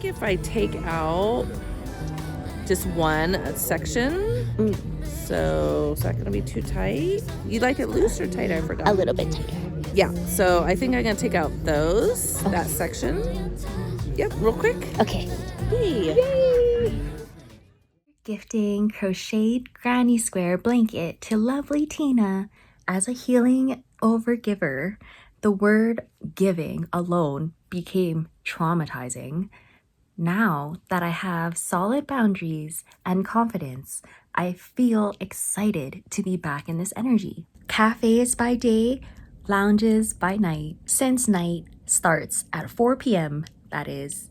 if I take out just one section. So is that gonna be too tight? You like it loose or tight? I forgot. A little bit tighter. Yeah, so I think I'm gonna take out those, that section. Yep, real quick. Okay. Yay! Gifting crocheted granny square blanket to lovely Tina. As a healing overgiver, the word giving alone became traumatizing. Now that I have solid boundaries and confidence, I feel excited to be back in this energy. Cafes by day, lounges by night. Since night starts at 4 p.m., that is,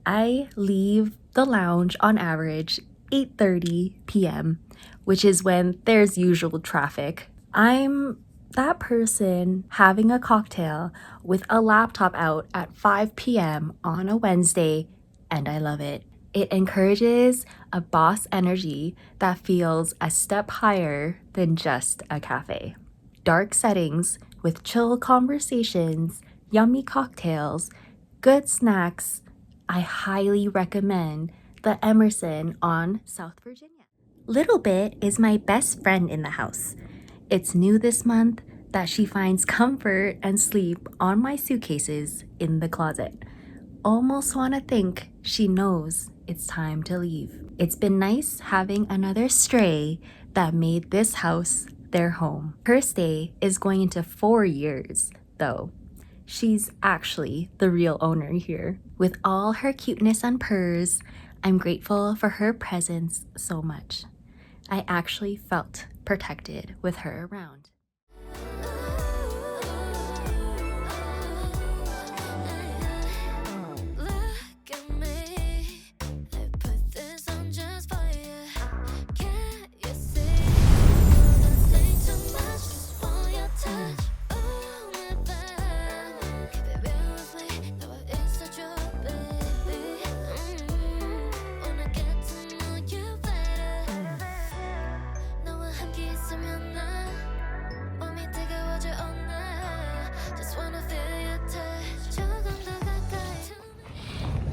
I leave the lounge on average 8:30 p.m., which is when there's usual traffic. I'm that person having a cocktail with a laptop out at 5 p.m. on a Wednesday, and I love it. It encourages a boss energy that feels a step higher than just a cafe. Dark settings with chill conversations, yummy cocktails, good snacks. I highly recommend the Emerson on South Virginia. Little Bit is my best friend in the house. It's new this month that she finds comfort and sleep on my suitcases in the closet. Almost want to think she knows it's time to leave. It's been nice having another stray that made this house their home. Her stay is going into 4 years, though. She's actually the real owner here. With all her cuteness and purrs, I'm grateful for her presence so much. I actually felt protected with her around.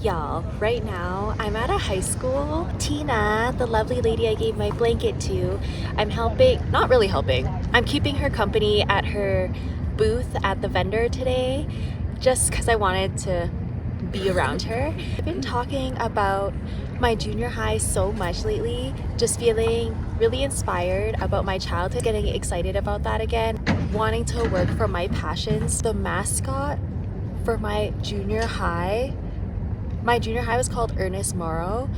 Y'all, right now I'm at a high school. Tina, the lovely lady I gave my blanket to, I'm helping, not really helping, I'm keeping her company at her booth at the vendor today just because I wanted to be around her. I've been talking about my junior high so much lately, just feeling really inspired about my childhood, getting excited about that again, wanting to work for my passions. The mascot for my junior high was called Ernest Morrow.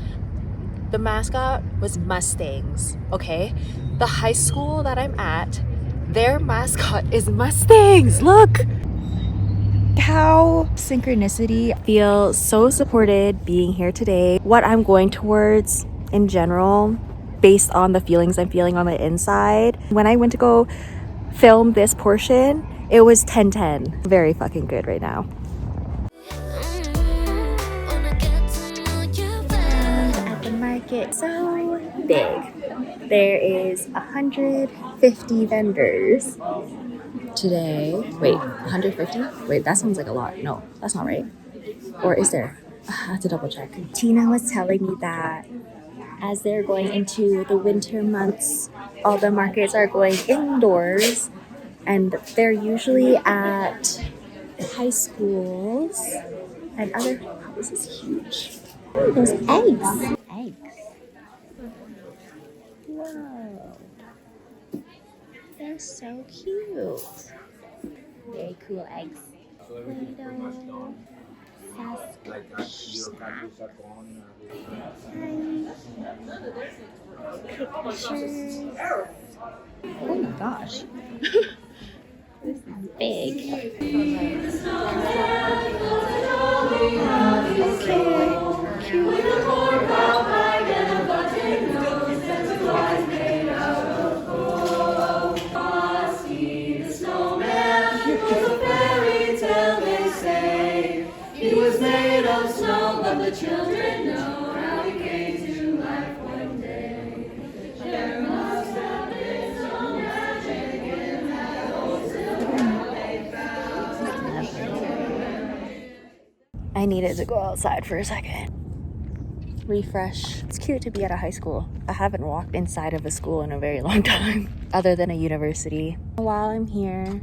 The mascot was Mustangs, okay? The high school that I'm at, their mascot is Mustangs, look! How synchronicity. I feel so supported being here today. What I'm going towards in general, based on the feelings I'm feeling on the inside. When I went to go film this portion, it was 10/10. Very fucking good right now. It's so big. There is 150 vendors today. Wait, 150? Wait, that sounds like a lot. No, that's not right. Or is there? I have to double check. Tina was telling me that as they're going into the winter months, all the markets are going indoors, and they're usually at high schools and other. This is huge. Oh, there's eggs. Whoa, they're so cute. Very cool eggs. Play-Doh, pictures. Oh my gosh. This is big. Okay, cute. The children know how he came to life one day. There must have been some magic in that old silver they found. I needed to go outside for a second. Refresh. It's cute to be at a high school. I haven't walked inside of a school in a very long time, other than a university. While I'm here,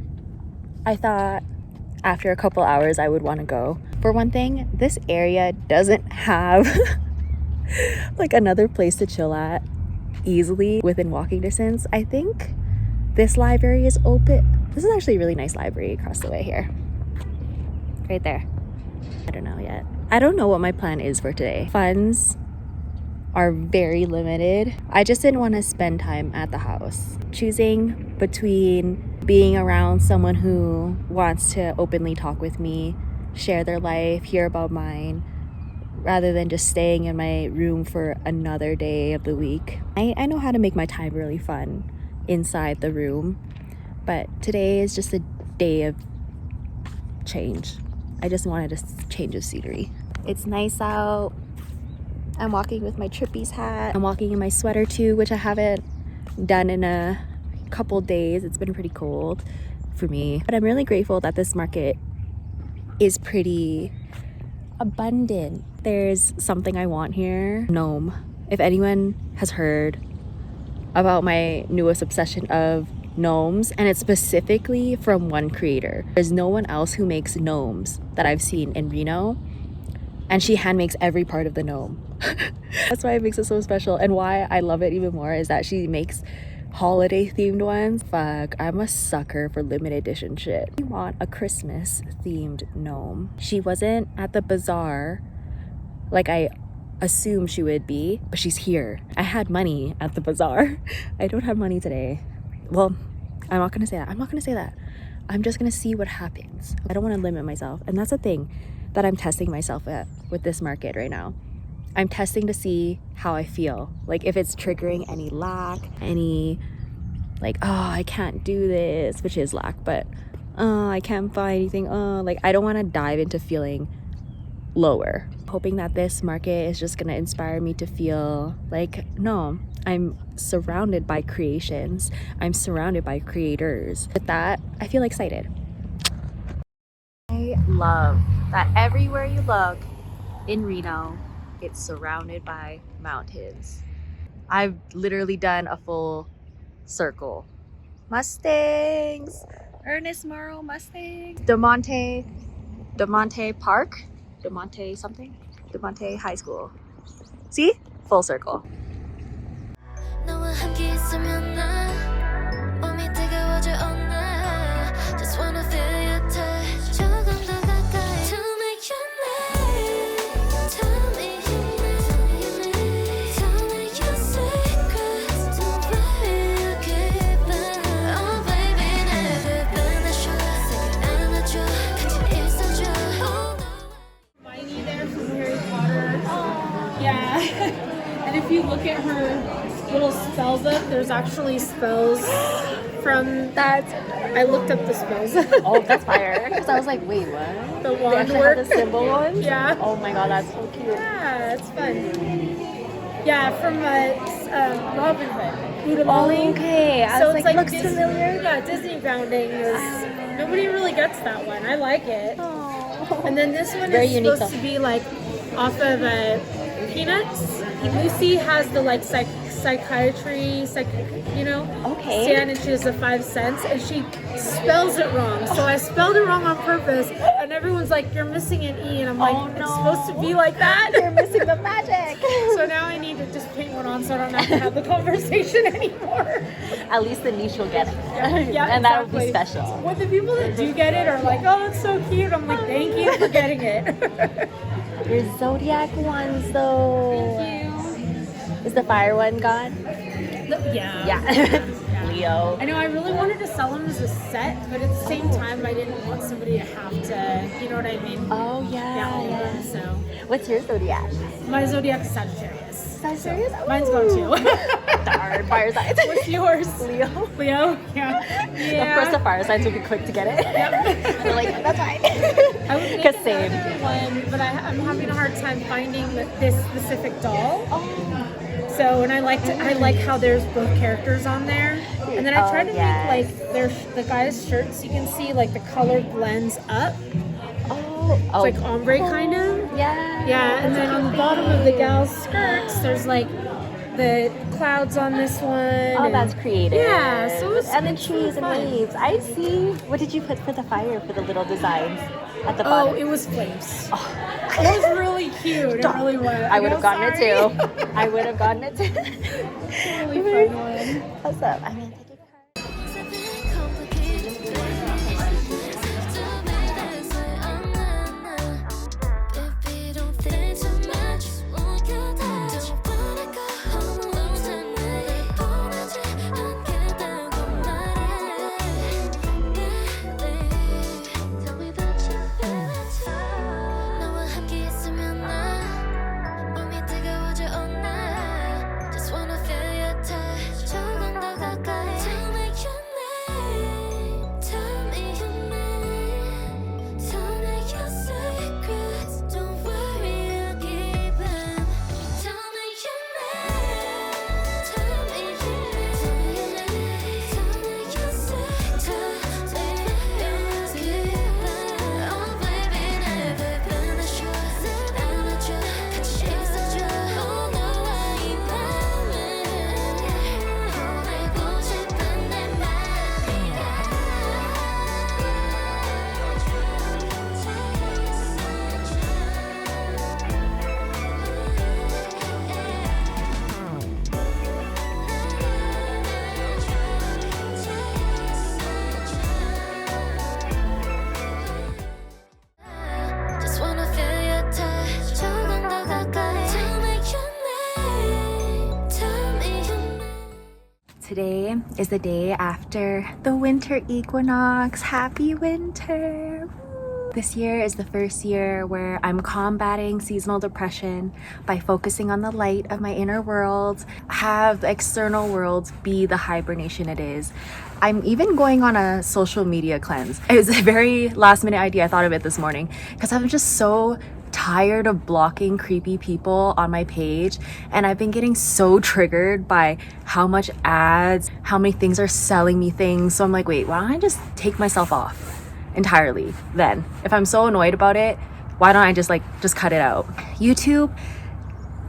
I thought after a couple hours I would want to go. For one thing, this area doesn't have like another place to chill at easily within walking distance. I think this library is open. This is actually a really nice library across the way here. Right there. I don't know yet. I don't know what my plan is for today. Funds are very limited. I just didn't want to spend time at the house. Choosing between being around someone who wants to openly talk with me, share their life, hear about mine, rather than just staying in my room for another day of the week. I know how to make my time really fun inside the room, but today is just a day of change. I just wanted a change of scenery. It's nice out. I'm walking with my Trippies hat. I'm walking in my sweater too, which I haven't done in a couple days. It's been pretty cold for me. But I'm really grateful that this market is pretty abundant. There's something I want here. Gnome. If anyone has heard about my newest obsession of gnomes, and it's specifically from one creator. There's no one else who makes gnomes that I've seen in Reno, and she hand makes every part of the gnome. That's why it makes it so special, and why I love it even more is that she makes holiday themed ones. Fuck, I'm a sucker for limited edition shit. I want a Christmas themed gnome. She wasn't at the bazaar like I assumed she would be, but she's here. I had money at the bazaar. I don't have money today. Well, I'm not gonna say that. I'm just gonna see what happens. I don't want to limit myself, and that's the thing that I'm testing myself at with this market right now. I'm testing to see how I feel, like if it's triggering any lack, any like, oh, I can't do this, which is lack, but I can't buy anything, like I don't want to dive into feeling lower. Hoping that this market is just gonna inspire me to feel like, no, I'm surrounded by creations, I'm surrounded by creators. With that, I feel excited. I love that everywhere you look in Reno, it's surrounded by mountains. I've literally done a full circle. Mustangs, Ernest Morrow Mustangs, DeMonte Park, DeMonte something, DeMonte High School. See? Full circle. Just wanna feel your touch. 조금 더 가까이 to make your name. Tell me your name. Tell me your secrets. Don't worry, I'll keep it. Oh baby, 내게 변해줘. 색을 안아줘. 같이 있어줘. Hermione there from Harry Potter. Yeah. And if you look at her little spell book, there's actually spells from that. I looked up the spells. Oh, that's fire. Because I was like, wait, what? The They wand actually work. have the symbol ones? Yeah. Oh my god, that's so cute. Yeah, it's fun. Yeah, from Robin Hood. Buddha Molly. Okay, I So was it's like, like looks Disney, familiar. Yeah, Disney grounding is. Nobody really gets that one. I like it. Oh. And then this one Very is unique supposed though. to be like off of Peanuts. Lucy has the like psychiatry, Okay. stand, and she has the 5 cents, and she spells it wrong. So I spelled it wrong on purpose, and everyone's like, "You're missing an E," and I'm like, Oh, no. "It's supposed to be like that." You're missing the magic. So now I need to just paint one on, so I don't have to have the conversation anymore. At least the niche will get it. Yeah, and that would be exactly. special. What the people that do get it are like, "Oh, that's so cute." I'm like, "Thank you for getting it." Your zodiac ones though. Thank you. Is the fire one gone? Yeah. Yeah. Leo. I know I really wanted to sell them as a set, but at the same time, I didn't want somebody to have to, you know what I mean? Oh Yeah, all of yeah. them, so. What's your zodiac? My zodiac is Sagittarius. Sagittarius? Mine's gone too. Darn, fire signs. What's yours? Leo. Leo? Yeah. Of course, the fire signs would be quick to get it. Yep. They're like, that's fine. I would make Because same. another one, but I'm having a hard time finding this specific doll. Oh. So, and I like how there's both characters on there. And then I try to yes. make like the guy's shirts, you can see like the color blends up. Oh, Oh. like ombre kind of. Yeah. Yeah, and then on the bottom of the gal's skirts, there's like the clouds on this one. Oh, and- that's creative. Yeah, so it's and the it's trees and fun. leaves. I see. What did you put for the fire for the little designs at the Oh, bottom? it was flames. It was really cute. It really was. I would have gotten it Sorry. too. I would have gotten it too. Really fun one. Awesome. I'm gonna take a Just wanna feel your touch. 조금 더 가까이. Tell me your name. Tell me your name. Tell me your secrets. Don't worry, I'll keep them. Tell me your name. Tell me your name. Tell me your secrets. Don't worry, I'll keep them. Oh baby, never been a short. 안아줘, 같이 있어줘. Oh no, I 보내고 싶은 내 Just wanna feel your touch. 조금 더 가까이. Tell me your name. Tell me your name. Today is the day after the winter equinox. Happy winter! Woo. This year is the first year where I'm combating seasonal depression by focusing on the light of my inner world, have the external world be the hibernation it is. I'm even going on a social media cleanse. It was a very last minute idea. I thought of it this morning because I'm just so tired of blocking creepy people on my page, and I've been getting so triggered by how much ads, how many things are selling me things. So I'm like, wait, why don't I just take myself off entirely then? If I'm so annoyed about it, why don't I just cut it out? YouTube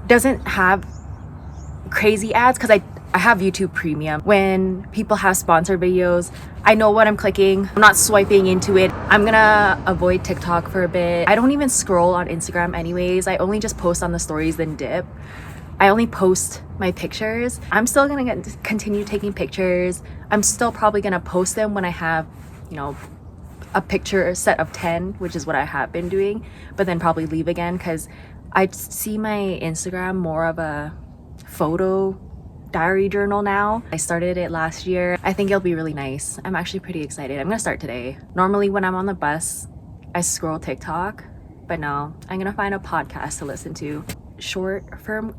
doesn't have crazy ads because I have YouTube Premium. When people have sponsored videos, I know what I'm clicking. I'm not swiping into it. I'm gonna avoid TikTok for a bit. I don't even scroll on Instagram anyways. I only just post on the stories then dip. I only post my pictures. I'm still gonna continue taking pictures. I'm still probably gonna post them when I have, a picture set of 10, which is what I have been doing, but then probably leave again because I see my Instagram more of a photo diary journal now. I started it last year. I think it'll be really nice. I'm actually pretty excited. I'm gonna start today. Normally when I'm on the bus, I scroll TikTok, but no, I'm gonna find a podcast to listen to. Short form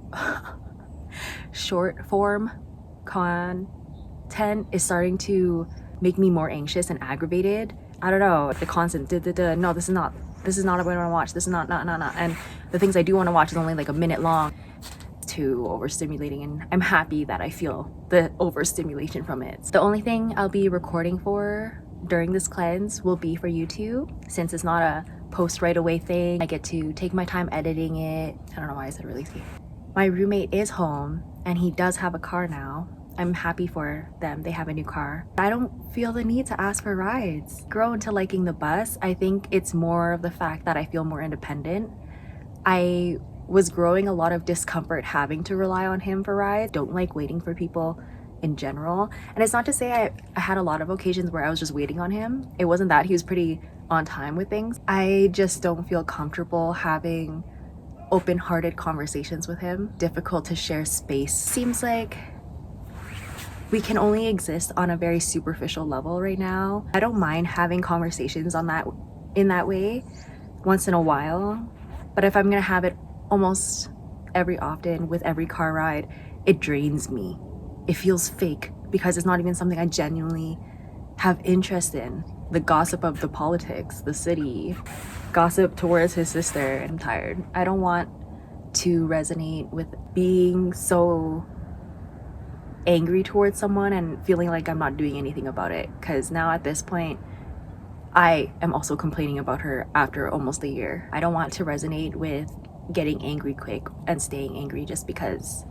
content is starting to make me more anxious and aggravated. I don't know, the constant no, this is not what I want to watch. This is not. And the things I do want to watch is only like a minute long. Too overstimulating, and I'm happy that I feel the overstimulation from it. The only thing I'll be recording for during this cleanse will be for YouTube, since it's not a post right away thing. I get to take my time editing it. I don't know why I said release. My roommate is home and he does have a car now. I'm happy for them. They have a new car. I don't feel the need to ask for rides. Grow into liking the bus. I think it's more of the fact that I feel more independent. I was growing a lot of discomfort having to rely on him for rides. Don't like waiting for people in general. And it's not to say I had a lot of occasions where I was just waiting on him. It wasn't that. He was pretty on time with things. I just don't feel comfortable having open-hearted conversations with him. Difficult to share space. Seems like we can only exist on a very superficial level right now. I don't mind having conversations in that way once in a while, but if I'm gonna have it almost every often with every car ride, it drains me. It feels fake because it's not even something I genuinely have interest in. The gossip of the politics, the city, gossip towards his sister. I'm tired. I don't want to resonate with being so angry towards someone and feeling like I'm not doing anything about it, because now at this point I am also complaining about her after almost a year. I don't want to resonate with getting angry quick and staying angry just because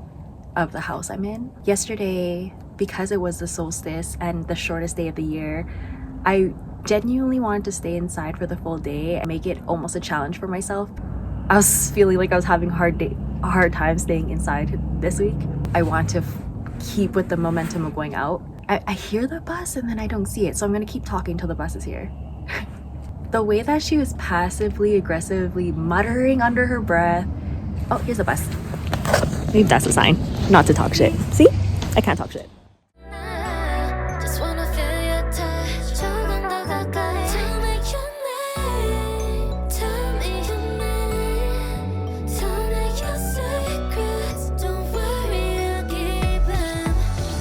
of the house I'm in. Yesterday, because it was the solstice and the shortest day of the year, I genuinely wanted to stay inside for the full day and make it almost a challenge for myself. I was feeling like I was having a hard time staying inside this week. I want to keep with the momentum of going out. I hear the bus and then I don't see it, so I'm gonna keep talking till the bus is here. The way that she was passively aggressively muttering under her breath. Oh, here's a bus. Maybe that's a sign not to talk shit. See? I can't talk shit. Just wanna feel your touch. 조금 더 가까이. Tell me your name. Tell me your name. Tell me your secrets. Don't worry, I'll keep them.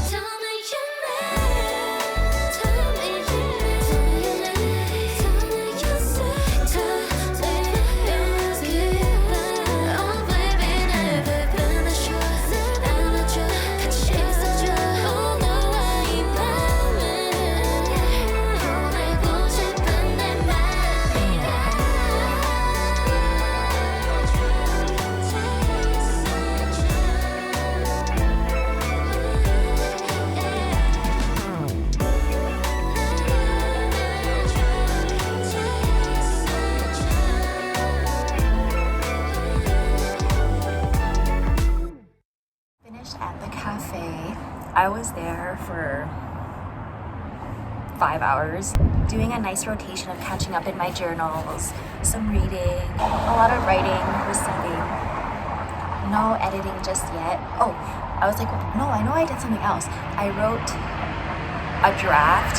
Tell me your name. Tell me your name. Tell me your secrets. Don't worry, I'll keep them. Oh baby, never been a short. 안아줘, 같이 있어줘. Oh no, 이 밤은 보내고 싶은 내 Finished at the cafe. I was there for 5 hours, doing a nice rotation of catching up in my journals, some reading, a lot of writing, receiving. No editing just yet. Oh, I was like, no, I know I did something else. I wrote a draft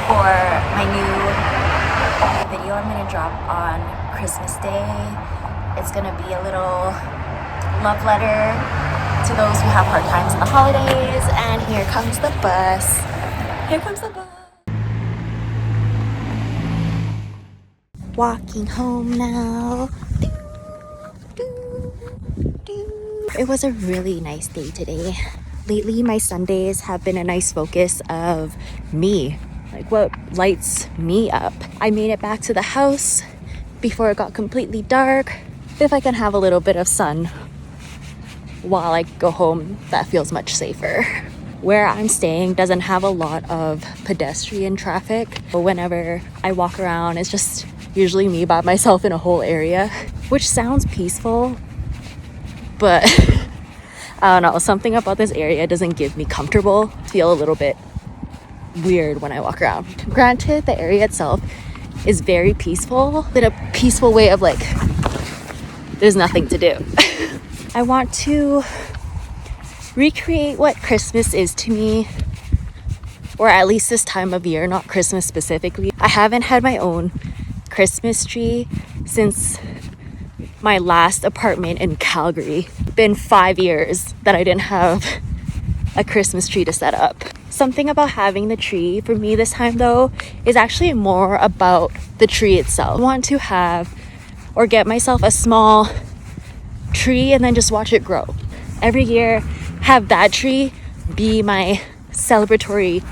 for my new video I'm gonna drop on Christmas Day. It's gonna be a little love letter to those who have hard times in the holidays. And here comes the bus. Here comes the bus. Walking home now. It was a really nice day today. Lately, my Sundays have been a nice focus of me, like what lights me up. I made it back to the house before it got completely dark. If I can have a little bit of sun while I go home, that feels much safer. Where I'm staying doesn't have a lot of pedestrian traffic. But whenever I walk around, it's just usually me by myself in a whole area, which sounds peaceful, but I don't know, something about this area doesn't give me comfortable. I feel a little bit weird when I walk around. Granted, the area itself is very peaceful, but a peaceful way of like, there's nothing to do. I want to recreate what Christmas is to me, or at least this time of year, not Christmas specifically. I haven't had my own Christmas tree since my last apartment in Calgary. Been 5 years that I didn't have a Christmas tree to set up. Something about having the tree for me this time though is actually more about the tree itself. I want to have or get myself a small tree and then just watch it grow. Every year have that tree be my celebratory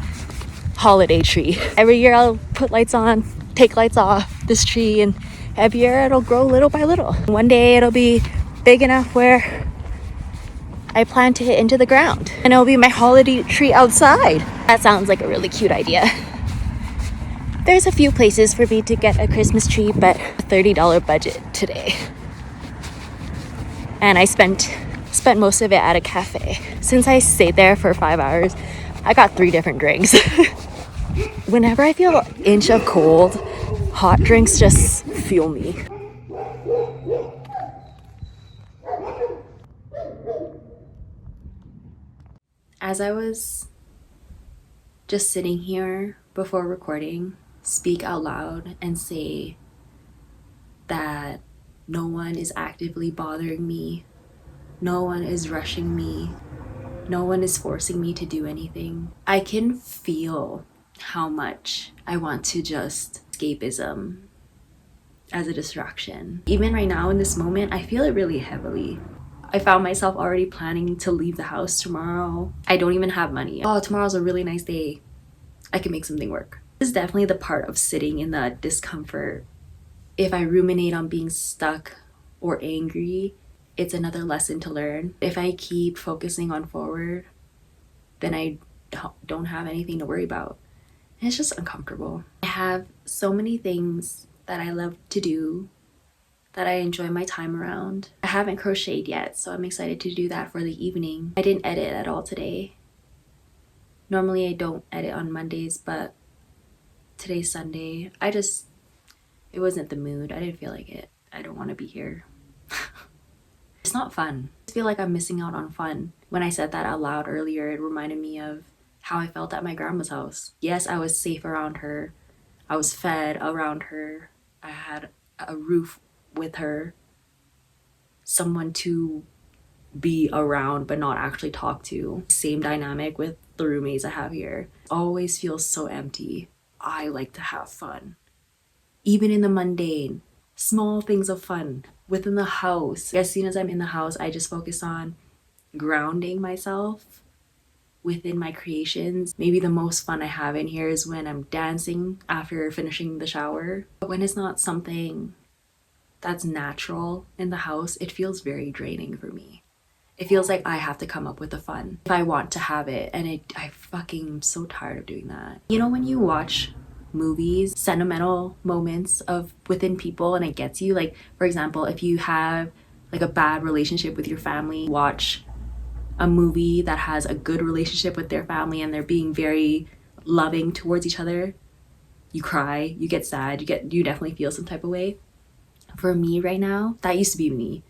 holiday tree. Every year I'll put lights on, take lights off this tree, and every year it'll grow little by little. One day it'll be big enough where I plant it into the ground and it'll be my holiday tree outside. That sounds like a really cute idea. There's a few places for me to get a Christmas tree, but a $30 budget today. And I spent most of it at a cafe. Since I stayed there for 5 hours, I got 3 different drinks. Whenever I feel an inch of cold, hot drinks just fuel me. As I was just sitting here before recording, speak out loud and say that no one is actively bothering me, no one is rushing me, no one is forcing me to do anything. I can feel how much I want to just escapism as a distraction. Even right now in this moment, I feel it really heavily. I found myself already planning to leave the house tomorrow. I don't even have money. Oh, tomorrow's a really nice day. I can make something work. This is definitely the part of sitting in the discomfort. If I ruminate on being stuck or angry, it's another lesson to learn. If I keep focusing on forward, then I don't have anything to worry about. And it's just uncomfortable. I have so many things that I love to do that I enjoy my time around. I haven't crocheted yet, so I'm excited to do that for the evening. I didn't edit at all today. Normally I don't edit on Mondays, but today's Sunday. It wasn't the mood. I didn't feel like it. I don't want to be here. It's not fun. I feel like I'm missing out on fun. When I said that out loud earlier, it reminded me of how I felt at my grandma's house. Yes, I was safe around her. I was fed around her. I had a roof with her. Someone to be around but not actually talk to. Same dynamic with the roommates I have here. Always feels so empty. I like to have fun. Even in the mundane, small things of fun within the house. As soon as I'm in the house, I just focus on grounding myself within my creations. Maybe the most fun I have in here is when I'm dancing after finishing the shower. But when it's not something that's natural in the house, it feels very draining for me. It feels like I have to come up with the fun if I want to have it, and I fucking am so tired of doing that. You know, when you watch movies, sentimental moments of within people, and it gets you, like, for example, if you have like a bad relationship with your family, watch a movie that has a good relationship with their family and they're being very loving towards each other, you cry, you get sad, you definitely feel some type of way. For me right now, that used to be me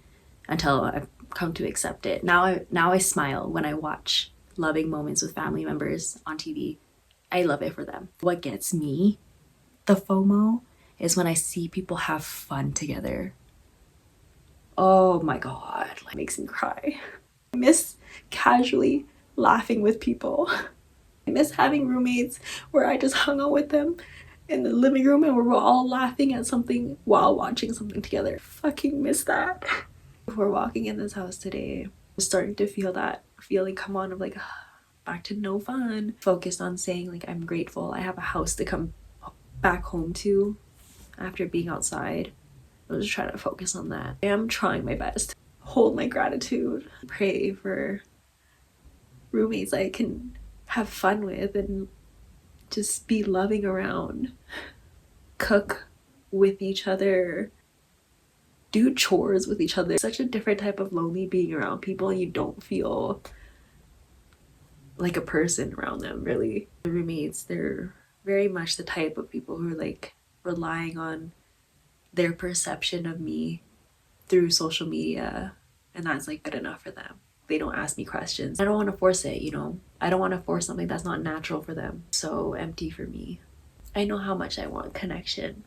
until I've come to accept it. Now I smile when I watch loving moments with family members on TV. I love it for them. What gets me, the FOMO, is when I see people have fun together. Oh my god, it makes me cry. I miss casually laughing with people. I miss having roommates where I just hung out with them in the living room and we're all laughing at something while watching something together. Fucking miss that. Before walking in this house today, I'm starting to feel that feeling come on of like, back to no fun. Focused on saying like I'm grateful I have a house to come back home to after being outside. I'm just trying to focus on that. I am trying my best to hold my gratitude, pray for roommates I can have fun with and just be loving around, cook with each other, do chores with each other. It's such a different type of lonely being around people and you don't feel like a person around them, really. The roommates, they're very much the type of people who are like relying on their perception of me through social media, and that's like good enough for them. They don't ask me questions. I don't want to force it, you know? I don't want to force something that's not natural for them. So empty for me. I know how much I want connection,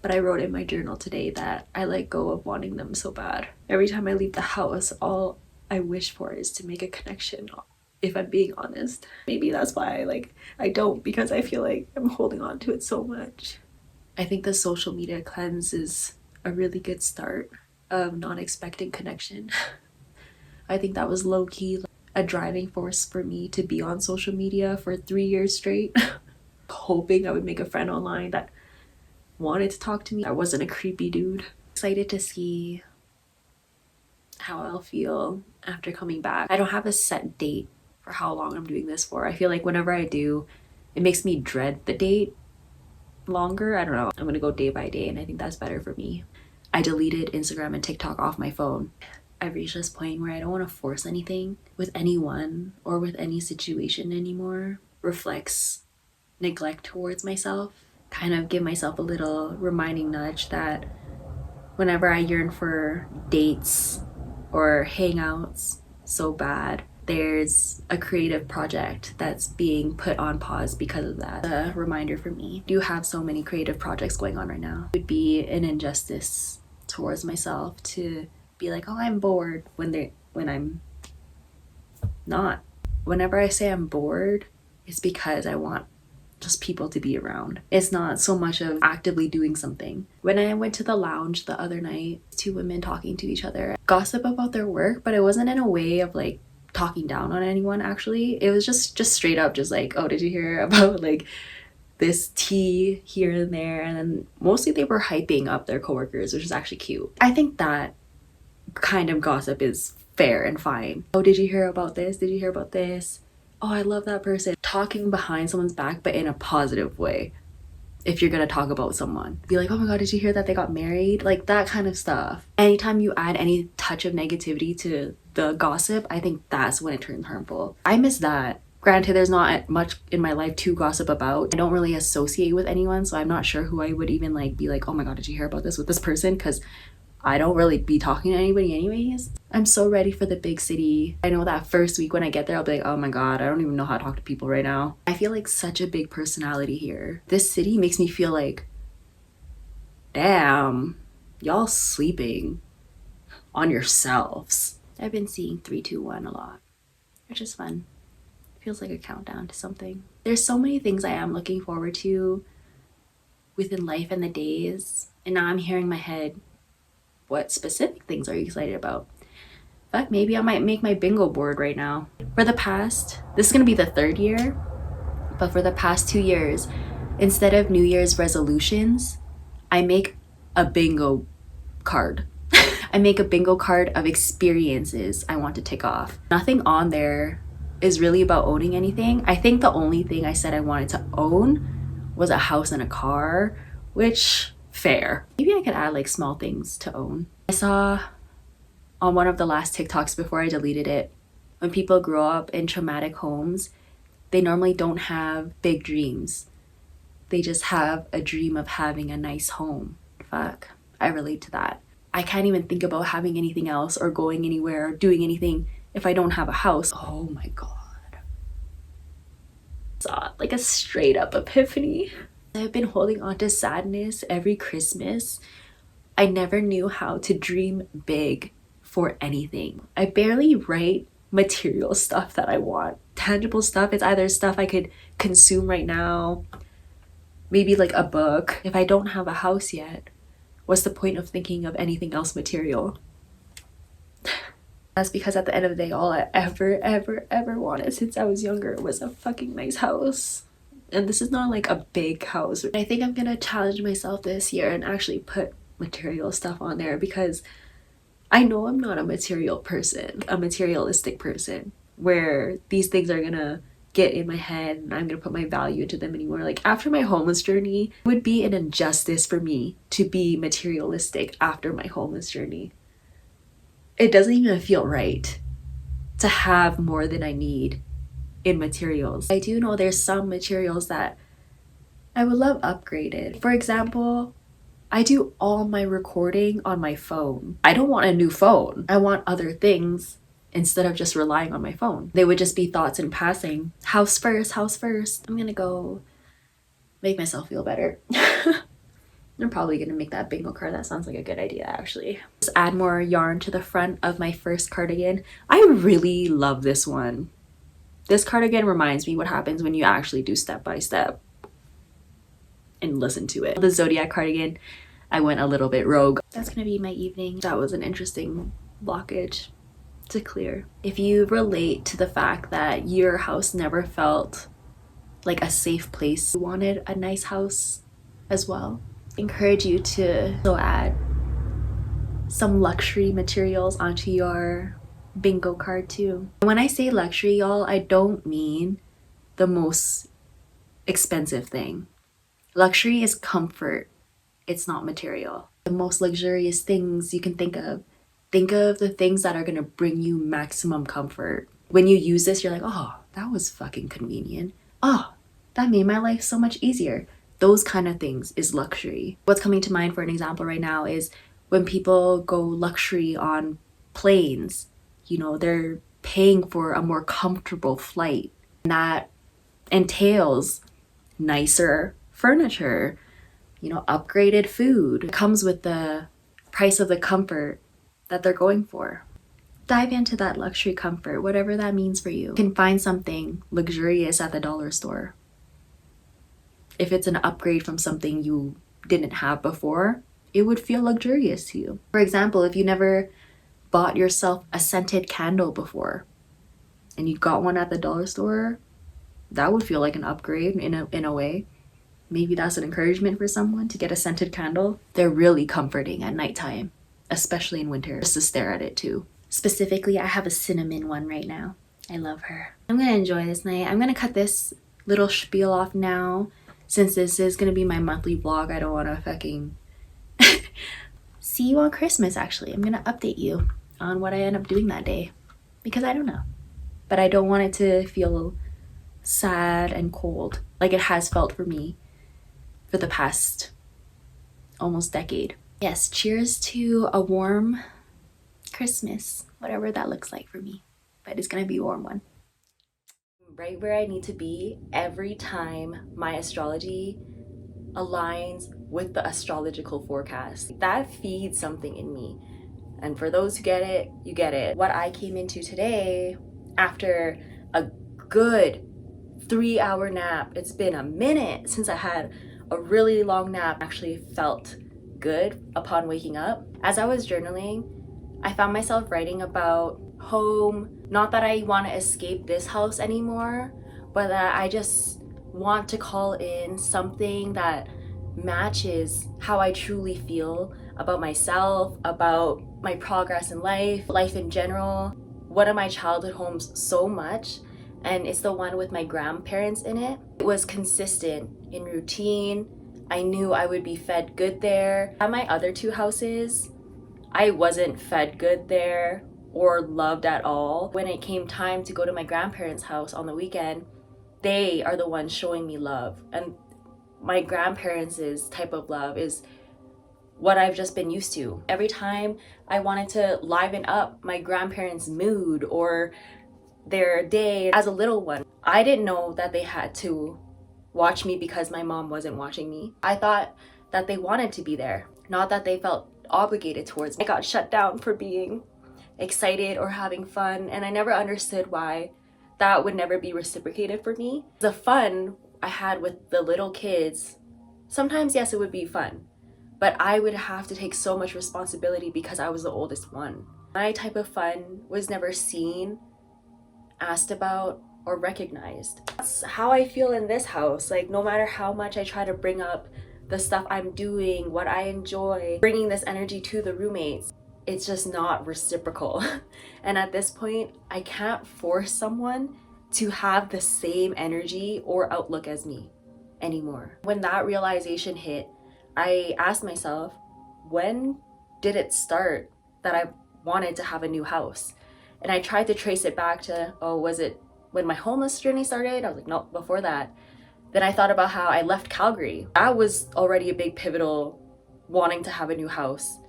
but I wrote in my journal today that I let go of wanting them so bad. Every time I leave the house, all I wish for is to make a connection, if I'm being honest. Maybe that's why I don't, because I feel like I'm holding on to it so much. I think the social media cleanse is a really good start of not expecting connection. I think that was low-key a driving force for me to be on social media for 3 years straight, hoping I would make a friend online that wanted to talk to me. I wasn't a creepy dude. Excited to see how I'll feel after coming back. I don't have a set date for how long I'm doing this for. I feel like whenever I do, it makes me dread the date longer. I don't know. I'm gonna go day by day, and I think that's better for me. I deleted Instagram and TikTok off my phone. I've reached this point where I don't want to force anything with anyone or with any situation anymore. Reflects neglect towards myself. Kind of give myself a little reminding nudge that whenever I yearn for dates or hangouts so bad, there's a creative project that's being put on pause because of that. A reminder for me. I do have so many creative projects going on right now. It would be an injustice towards myself to be like, oh, I'm bored when I'm not. Whenever I say I'm bored, it's because I want just people to be around. It's not so much of actively doing something. When I went to the lounge the other night, 2 women talking to each other, gossip about their work, but it wasn't in a way of like talking down on anyone. Actually, it was just straight up just like, oh, did you hear about like this tea here and there, and then mostly they were hyping up their coworkers, which is actually cute. I think that kind of gossip is fair and fine. Oh, did you hear about this? Did you hear about this? Oh, I love that person. Talking behind someone's back, but in a positive way. If you're gonna talk about someone, be like, oh my god, did you hear that they got married? Like that kind of stuff. Anytime you add any touch of negativity to the gossip, I think that's when it turns harmful. I miss that. Granted, there's not much in my life to gossip about. I don't really associate with anyone, so I'm not sure who I would even like be like, oh my god, did you hear about this with this person? Because I don't really be talking to anybody anyways. I'm so ready for the big city. I know that first week when I get there, I'll be like, oh my god, I don't even know how to talk to people right now. I feel like such a big personality here. This city makes me feel like, damn, y'all sleeping on yourselves. I've been seeing 3-2-1 a lot, which is fun. Feels like a countdown to something. There's so many things I am looking forward to within life and the days, and now I'm hearing in my head, what specific things are you excited about? Fuck, maybe I might make my bingo board right now. This is gonna be the 3rd year, but for the past 2 years, instead of New Year's resolutions, I make a bingo card. I make a bingo card of experiences I want to tick off. Nothing on there is really about owning anything. I think the only thing I said I wanted to own was a house and a car, which fair. Maybe I could add like small things to own. I saw on one of the last TikToks before I deleted it, when people grow up in traumatic homes, they normally don't have big dreams. They just have a dream of having a nice home. Fuck, I relate to that. I can't even think about having anything else or going anywhere or doing anything if I don't have a house. Oh my god. Saw like a straight up epiphany. I've been holding on to sadness every Christmas. I never knew how to dream big for anything. I barely write material stuff that I want. Tangible stuff, it's either stuff I could consume right now, maybe like a book. If I don't have a house yet, what's the point of thinking of anything else material? That's because at the end of the day, all I ever wanted since I was younger was a fucking nice house. And this is not like a big house. I think I'm gonna challenge myself this year and actually put material stuff on there, because I know I'm not a material person, a materialistic person, where these things are gonna get in my head and I'm gonna put my value into them anymore. Like after my homeless journey, it would be an injustice for me to be materialistic after my homeless journey. It doesn't even feel right to have more than I need in materials. I do know there's some materials that I would love upgraded. For example, I do all my recording on my phone. I don't want a new phone. I want other things instead of just relying on my phone. They would just be thoughts in passing. House first, house first. I'm gonna go make myself feel better. I'm probably gonna make that bingo card. That sounds like a good idea, actually. Just add more yarn to the front of my first cardigan. I really love this one. This cardigan reminds me what happens when you actually do step by step and listen to it. The Zodiac cardigan, I went a little bit rogue. That's gonna be my evening. That was an interesting blockage to clear. If you relate to the fact that your house never felt like a safe place, you wanted a nice house as well, encourage you to also add some luxury materials onto your bingo card too. When I say luxury, y'all, I don't mean the most expensive thing. Luxury is comfort. It's not material. The most luxurious things you can think of the things that are going to bring you maximum comfort. When you use this, you're like, oh, that was fucking convenient. Oh, that made my life so much easier. Those kind of things is luxury. What's coming to mind for an example right now is when people go luxury on planes. You know, they're paying for a more comfortable flight. And that entails nicer furniture, you know, upgraded food. It comes with the price of the comfort that they're going for. Dive into that luxury comfort, whatever that means for you. You can find something luxurious at the dollar store. If it's an upgrade from something you didn't have before, it would feel luxurious to you. For example, if you never bought yourself a scented candle before and you got one at the dollar store, that would feel like an upgrade in a way. maybe that's an encouragement for someone to get a scented candle. They're really comforting at nighttime, especially in winter, just to stare at it too. Specifically, I have a cinnamon one right now. I love her. I'm gonna enjoy this night. I'm gonna cut this little spiel off now. Since this is gonna be my monthly vlog, I don't wanna fucking see you on Christmas. Actually, I'm gonna update you on what I end up doing that day because I don't know. But I don't want it to feel sad and cold like it has felt for me for the past almost decade. Yes, cheers to a warm Christmas, whatever that looks like for me. But it's gonna be a warm one. Right where I need to be every time my astrology aligns with the astrological forecast. That feeds something in me. And for those who get it, you get it. What I came into today after a good 3-hour nap, it's been a minute since I had a really long nap, actually felt good upon waking up. As I was journaling, I found myself writing about home. Not that I want to escape this house anymore, but that I just want to call in something that matches how I truly feel about myself, about my progress in life in general. One of my childhood homes so much, and it's the one with my grandparents in it. It was consistent in routine. I knew I would be fed good there. At my other two houses, I wasn't fed good there or loved at all. When it came time to go to my grandparents' house on the weekend, they are the ones showing me love. And my grandparents' type of love is what I've just been used to. Every time I wanted to liven up my grandparents' mood or their day as a little one, I didn't know that they had to watch me because my mom wasn't watching me. I thought that they wanted to be there, not that they felt obligated towards me. I got shut down for being excited or having fun, and I never understood why that would never be reciprocated for me. The fun I had with the little kids, sometimes yes, it would be fun, but I would have to take so much responsibility because I was the oldest one. My type of fun was never seen, asked about, or recognized. That's how I feel in this house. Like, no matter how much I try to bring up the stuff I'm doing, what I enjoy, bringing this energy to the roommates, it's just not reciprocal. And at this point, I can't force someone to have the same energy or outlook as me anymore. When that realization hit, I asked myself, when did it start that I wanted to have a new house? And I tried to trace it back to, was it when my homeless journey started? I was like, no, before that. Then I thought about how I left Calgary. That was already a big pivotal wanting to have a new house.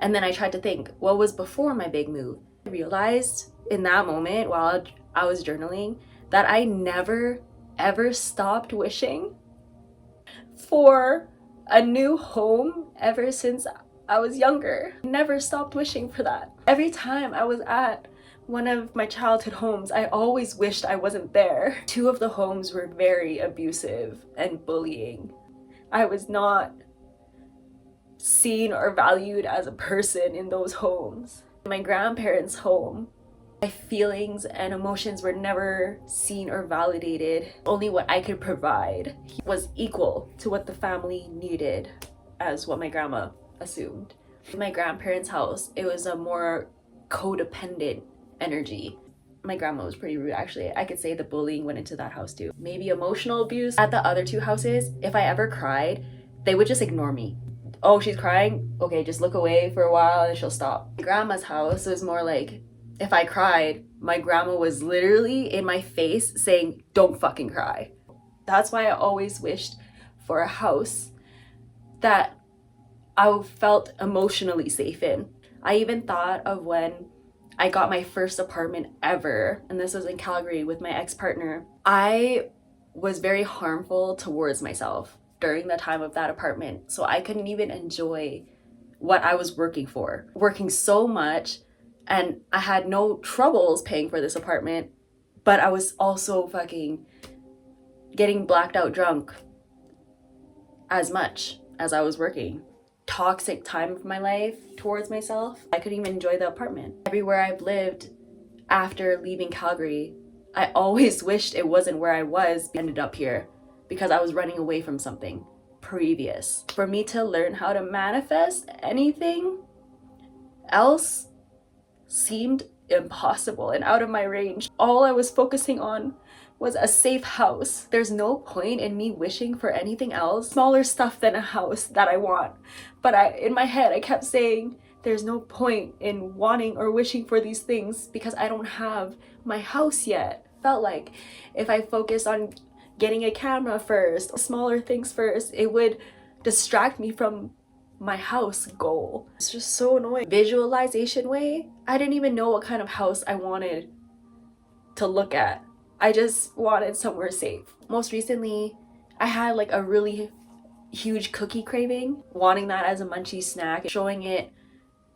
And then I tried to think, what was before my big move? I realized in that moment while I was journaling that I never, ever stopped wishing for a new home ever since I was younger. Never stopped wishing for that. Every time I was at one of my childhood homes, I always wished I wasn't there. 2 of the homes were very abusive and bullying. I was not seen or valued as a person in those homes. In my grandparents' home, my feelings and emotions were never seen or validated. Only what I could provide was equal to what the family needed, as what my grandma assumed. In my grandparents' house, it was a more codependent energy. My grandma was pretty rude, actually. I could say the bullying went into that house too. Maybe emotional abuse. At the other 2 houses, if I ever cried, they would just ignore me. Oh, she's crying? Okay, just look away for a while and she'll stop. My grandma's house was more like, if I cried, my grandma was literally in my face saying, don't fucking cry. That's why I always wished for a house that I felt emotionally safe in. I even thought of when I got my first apartment ever, and this was in Calgary with my ex-partner. I was very harmful towards myself during the time of that apartment, so I couldn't even enjoy what I was working for. Working so much, and I had no troubles paying for this apartment, but I was also fucking getting blacked out drunk as much as I was working. Toxic time of my life towards myself. I couldn't even enjoy the apartment. Everywhere I've lived after leaving Calgary, I always wished it wasn't where I was. Ended up here. because I was running away from something previous. For me to learn how to manifest anything else seemed impossible and out of my range. All I was focusing on was a safe house. There's no point in me wishing for anything else, smaller stuff than a house that I want. But in my head, I kept saying, there's no point in wanting or wishing for these things because I don't have my house yet. Felt like if I focused on getting a camera first, smaller things first, it would distract me from my house goal. It's just so annoying. Visualization way, I didn't even know what kind of house I wanted to look at. I just wanted somewhere safe. Most recently, I had like a really huge cookie craving, wanting that as a munchie snack, showing it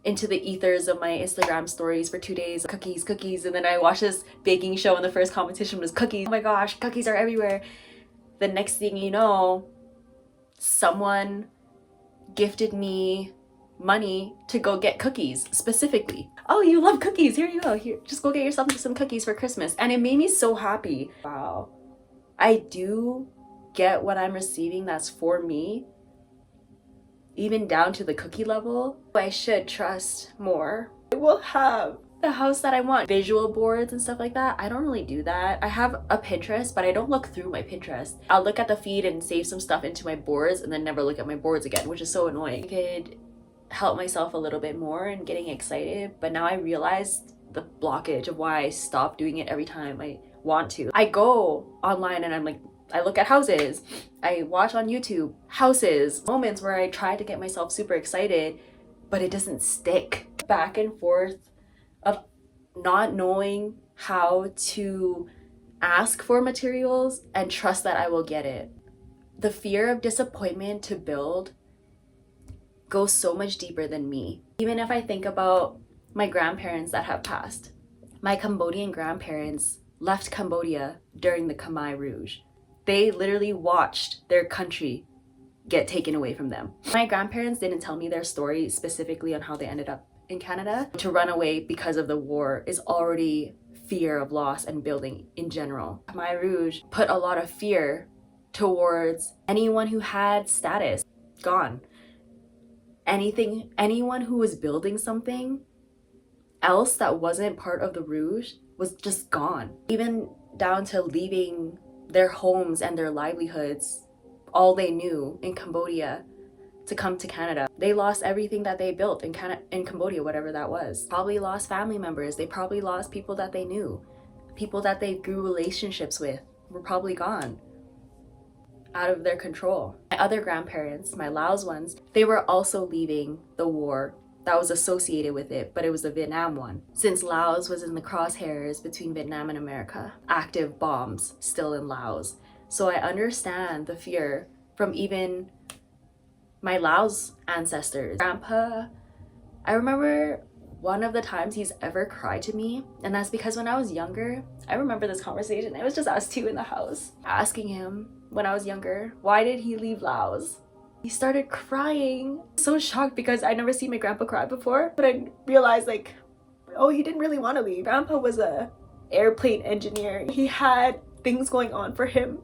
into the ethers of my Instagram stories for 2 days. Cookies, and then I watched this baking show and the first competition was cookies. Oh my gosh, cookies are everywhere. The next thing you know, someone gifted me money to go get cookies specifically. Oh, you love cookies, here you go, here, just go get yourself some cookies for Christmas. And it made me so happy. Wow, I do get what I'm receiving that's for me, even down to the cookie level. I should trust more. I will have the house that I want. Visual boards and stuff like that, I don't really do that. I have a Pinterest, but I don't look through my Pinterest. I'll look at the feed and save some stuff into my boards and then never look at my boards again, which is so annoying. I could help myself a little bit more in getting excited, but now I realized the blockage of why I stop doing it every time I want to. I go online and I'm like, I look at houses, I watch on YouTube houses, moments where I try to get myself super excited, but it doesn't stick. Back and forth of not knowing how to ask for materials and trust that I will get it. The fear of disappointment to build goes so much deeper than me. Even if I think about my grandparents that have passed, my Cambodian grandparents left Cambodia during the Khmer Rouge. They literally watched their country get taken away from them. My grandparents didn't tell me their story specifically on how they ended up in Canada. To run away because of the war is already fear of loss and building in general. Khmer Rouge put a lot of fear towards anyone who had status. Gone. Anyone who was building something else that wasn't part of the Rouge was just gone. Even down to leaving their homes and their livelihoods, all they knew in Cambodia, to come to Canada. They lost everything that they built in Cambodia, whatever that was. Probably lost family members. They probably lost people that they knew. People that they grew relationships with were probably gone, out of their control. My other grandparents, my Laos ones, they were also leaving the war that was associated with it, but it was the Vietnam one. Since Laos was in the crosshairs between Vietnam and America, active bombs still in Laos. So I understand the fear from even my Laos ancestors. Grandpa, I remember one of the times he's ever cried to me, and that's because when I was younger, I remember this conversation, it was just us two in the house, asking him when I was younger, why did he leave Laos? He started crying. So shocked because I never seen my grandpa cry before, but I realized like, oh, he didn't really want to leave. Grandpa was a airplane engineer. He had things going on for him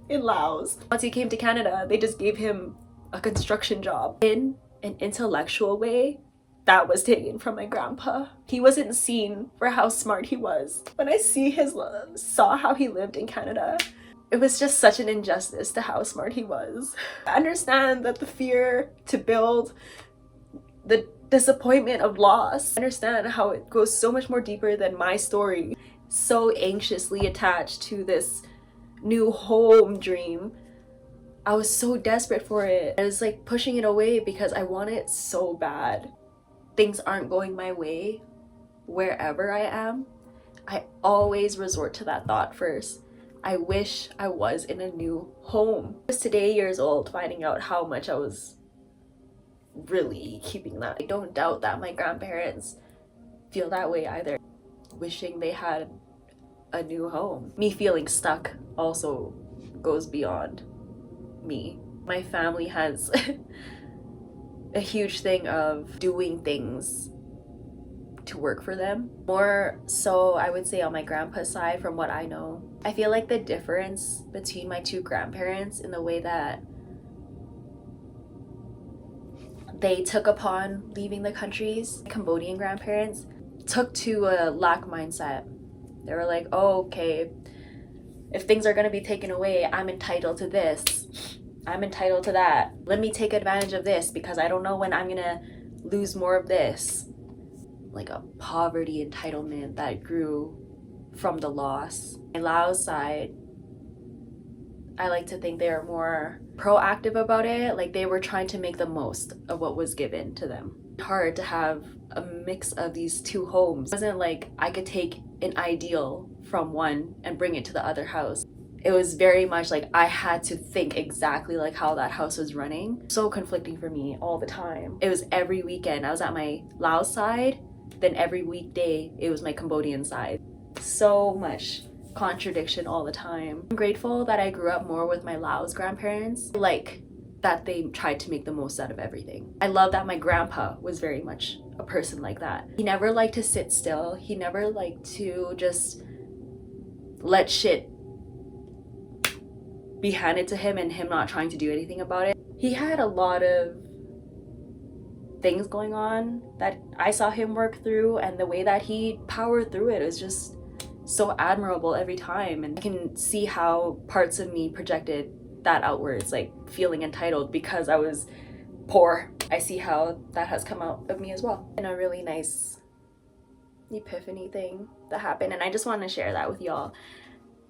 in Laos. Once he came to Canada, they just gave him a construction job. In an intellectual way, that was taken from my grandpa. He wasn't seen for how smart he was. When I saw how he lived in Canada, it was just such an injustice to how smart he was. I understand that the fear to build, the disappointment of loss, I understand how it goes so much more deeper than my story. So anxiously attached to this new home dream. I was so desperate for it. I was like pushing it away because I want it so bad. Things aren't going my way wherever I am. I always resort to that thought first. I wish I was in a new home. I was today years old finding out how much I was really keeping that. I don't doubt that my grandparents feel that way either. Wishing they had a new home. Me feeling stuck also goes beyond me. My family has a huge thing of doing things to work for them. More so, I would say on my grandpa's side, from what I know. I feel like the difference between my two grandparents in the way that they took upon leaving the countries, Cambodian grandparents took to a lack mindset. They were like, oh, okay, if things are going to be taken away, I'm entitled to this. I'm entitled to that. Let me take advantage of this because I don't know when I'm going to lose more of this. Like a poverty entitlement that grew from the loss. My Laos side, I like to think they're more proactive about it. Like they were trying to make the most of what was given to them. Hard to have a mix of these two homes. It wasn't like I could take an ideal from one and bring it to the other house. It was very much like I had to think exactly like how that house was running. So conflicting for me all the time. It was every weekend I was at my Laos side, then every weekday it was my Cambodian side. So much contradiction all the time. I'm grateful that I grew up more with my Laos grandparents. Like that they tried to make the most out of everything. I love that my grandpa was very much a person like that. He never liked to sit still. He never liked to just let shit be handed to him and him not trying to do anything about it. He had a lot of things going on that I saw him work through, and the way that he powered through it was just so admirable every time. And I can see how parts of me projected that outwards, like feeling entitled because I was poor. I see how that has come out of me as well. And a really nice epiphany thing that happened, and I just want to share that with y'all.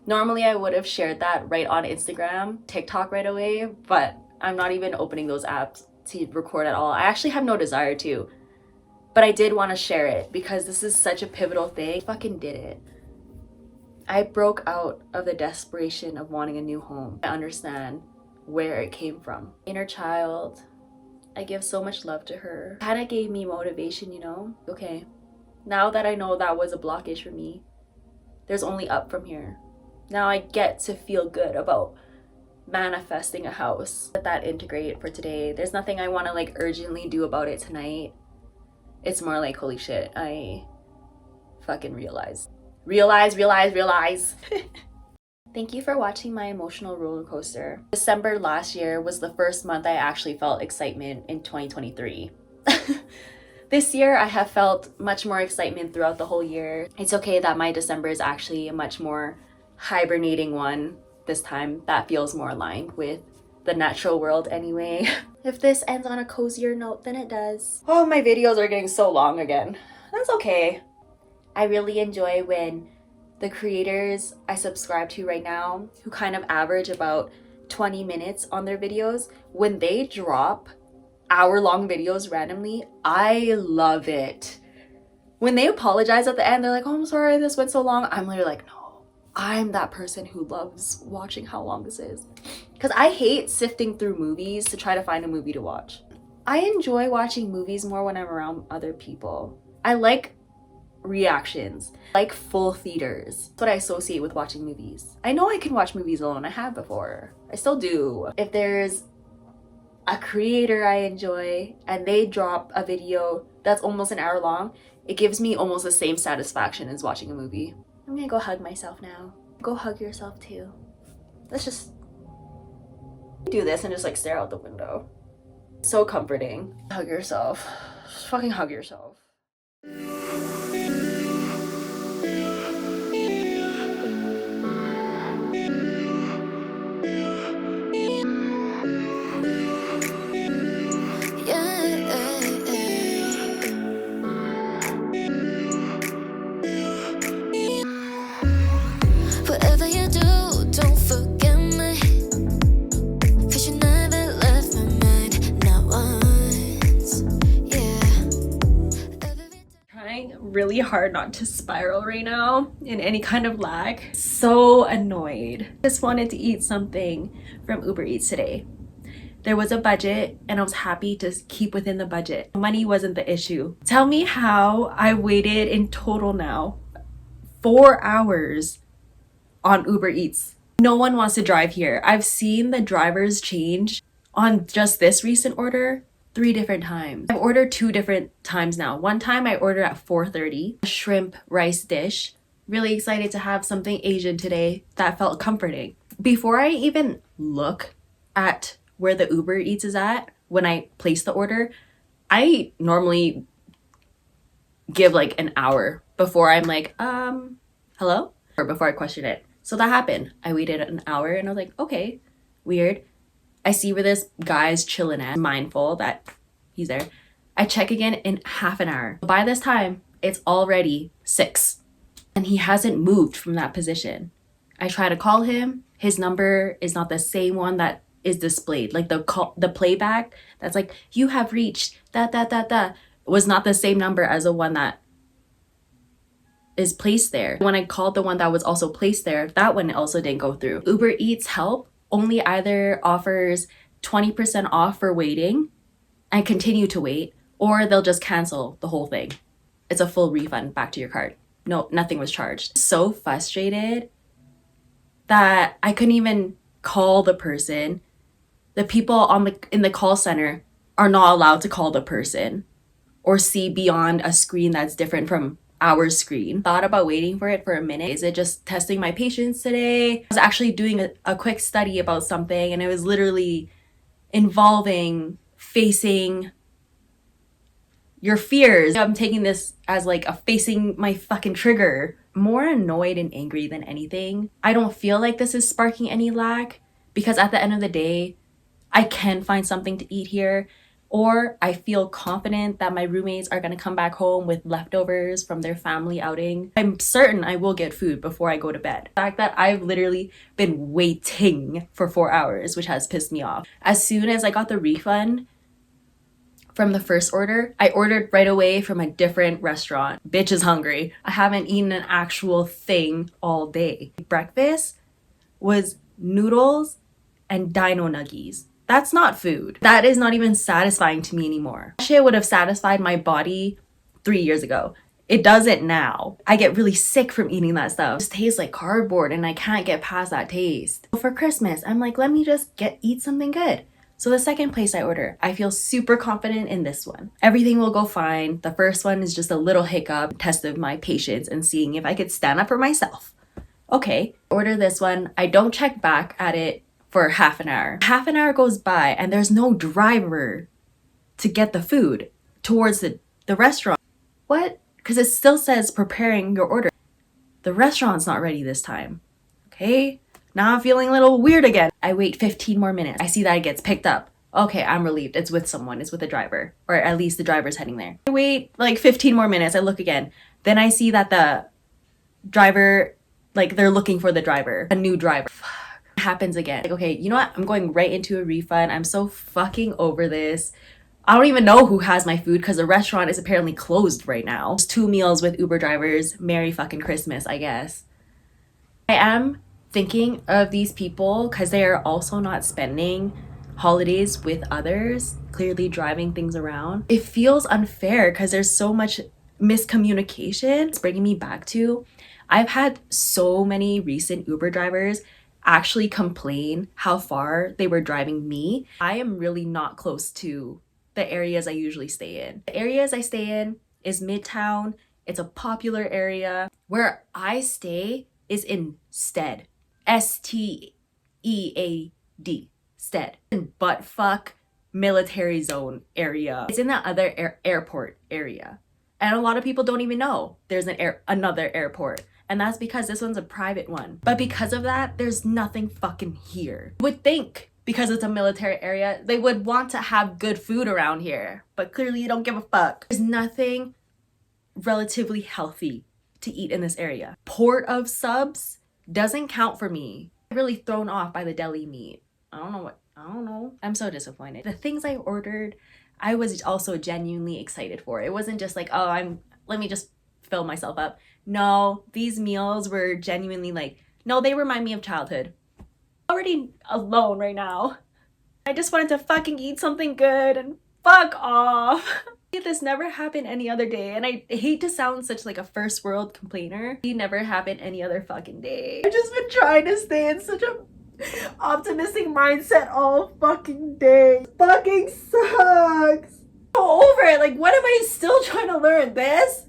Normally I would have shared that right on Instagram, TikTok right away, but I'm not even opening those apps to record at all. I actually have no desire to, but I did want to share it because this is such a pivotal thing. I fucking did it. I broke out of the desperation of wanting a new home. I understand where it came from. Inner child, I give so much love to her. Kind of gave me motivation, you know? Okay, now that I know that was a blockage for me, there's only up from here. Now I get to feel good about manifesting a house. Let that integrate for today. There's nothing I want to like urgently do about it tonight. It's more like, holy shit, I fucking realized. Realize. Thank you for watching my emotional roller coaster. December last year was the first month I actually felt excitement in 2023. This year I have felt much more excitement throughout the whole year. It's okay that my December is actually a much more hibernating one this time. That feels more aligned with the natural world anyway. If this ends on a cozier note, then it does. Oh, my videos are getting so long again. That's okay. I really enjoy when the creators I subscribe to right now, who kind of average about 20 minutes on their videos, when they drop hour-long videos randomly, I love it. When they apologize at the end, they're like, oh, I'm sorry this went so long. I'm literally like, no, I'm that person who loves watching how long this is. Because I hate sifting through movies to try to find a movie to watch. I enjoy watching movies more when I'm around other people. I like reactions, like full theaters. That's what I associate with watching movies. I know I can watch movies alone. I have before. I still do. If there's a creator I enjoy and they drop a video that's almost an hour long, it gives me almost the same satisfaction as watching a movie. I'm gonna go hug myself now. Go hug yourself too. Let's just do this and just like stare out the window. So comforting. Hug yourself. Just fucking hug yourself. Whatever you do, don't forget me. 'Cause you never left my mind, not once. Yeah. Trying really hard not to spiral right now in any kind of lag. So annoyed. Just wanted to eat something from Uber Eats today. There was a budget and I was happy to keep within the budget. Money wasn't the issue. Tell me how I waited in total now 4 hours on Uber Eats. No one wants to drive here. I've seen the drivers change on just this recent order. 3 different times. I've ordered 2 different times now. One time I ordered at 4:30, a shrimp rice dish. Really excited to have something Asian today. That felt comforting. Before I even look at where the Uber Eats is at, when I place the order, I normally give like an hour before I'm like, hello? Or before I question it. So that happened. I waited an hour and I was like, okay, weird. I see where this guy's chilling at, mindful that he's there. I check again in half an hour. By this time, it's already 6 and he hasn't moved from that position. I try to call him. His number is not the same one that is displayed. Like the playback that's like, you have reached that was not the same number as the one that is placed there. When I called the one that was also placed there, that one also didn't go through. Uber Eats Help only either offers 20% off for waiting and continue to wait, or they'll just cancel the whole thing. It's a full refund back to your card. No, nothing was charged. So frustrated that I couldn't even call the person. The people in the call center are not allowed to call the person or see beyond a screen that's different from our screen. Thought about waiting for it for a minute. Is it just testing my patience today? I was actually doing a quick study about something, and it was literally involving facing your fears. I'm taking this as like a facing my fucking trigger. More annoyed and angry than anything. I don't feel like this is sparking any lack, because at the end of the day, I can find something to eat here, or I feel confident that my roommates are gonna come back home with leftovers from their family outing. I'm certain I will get food before I go to bed. The fact that I've literally been waiting for 4 hours, which has pissed me off. As soon as I got the refund from the first order, I ordered right away from a different restaurant. Bitch is hungry. I haven't eaten an actual thing all day. Breakfast was noodles and dino nuggies. That's not food. That is not even satisfying to me anymore. Shit would have satisfied my body 3 years ago. It doesn't now. I get really sick from eating that stuff. It just tastes like cardboard and I can't get past that taste. For Christmas, I'm like, let me just eat something good. So the second place I order, I feel super confident in this one. Everything will go fine. The first one is just a little hiccup, test of my patience and seeing if I could stand up for myself. Okay, order this one. I don't check back at it for half an hour. Half an hour goes by and there's no driver to get the food towards the restaurant. What? Because it still says preparing your order. The restaurant's not ready this time. Okay, now I'm feeling a little weird again. I wait 15 more minutes. I see that it gets picked up. Okay, I'm relieved. It's with someone. It's with a driver. Or at least the driver's heading there. I wait like 15 more minutes. I look again. Then I see that the driver, like they're looking for the driver. A new driver. Happens again. Like, okay, you know what? I'm going right into a refund. I'm so fucking over this. I don't even know who has my food because the restaurant is apparently closed right now. There's 2 meals with Uber drivers. Merry fucking Christmas, I guess. I am thinking of these people because they are also not spending holidays with others, clearly driving things around. It feels unfair because there's so much miscommunication. It's bringing me back to, I've had so many recent Uber drivers actually complain how far they were driving me. I am really not close to the areas I usually stay in. The areas I stay in is Midtown. It's a popular area. Where I stay is in Stead. Stead. Stead. In buttfuck military zone area. It's in the other airport area. And a lot of people don't even know there's another airport. And that's because this one's a private one. But because of that, there's nothing fucking here. You would think because it's a military area, they would want to have good food around here. But clearly you don't give a fuck. There's nothing relatively healthy to eat in this area. Port of subs doesn't count for me. I'm really thrown off by the deli meat. I don't know. I'm so disappointed. The things I ordered, I was also genuinely excited for. It wasn't just like, oh, let me just fill myself up. No, these meals were genuinely like, no, they remind me of childhood. I'm already alone right now. I just wanted to fucking eat something good and fuck off. This never happened any other day, and I hate to sound such like a first world complainer. It never happened any other fucking day. I've just been trying to stay in such a Optimistic mindset all fucking day. Fucking sucks. Go over it. Like, what am I still trying to learn? This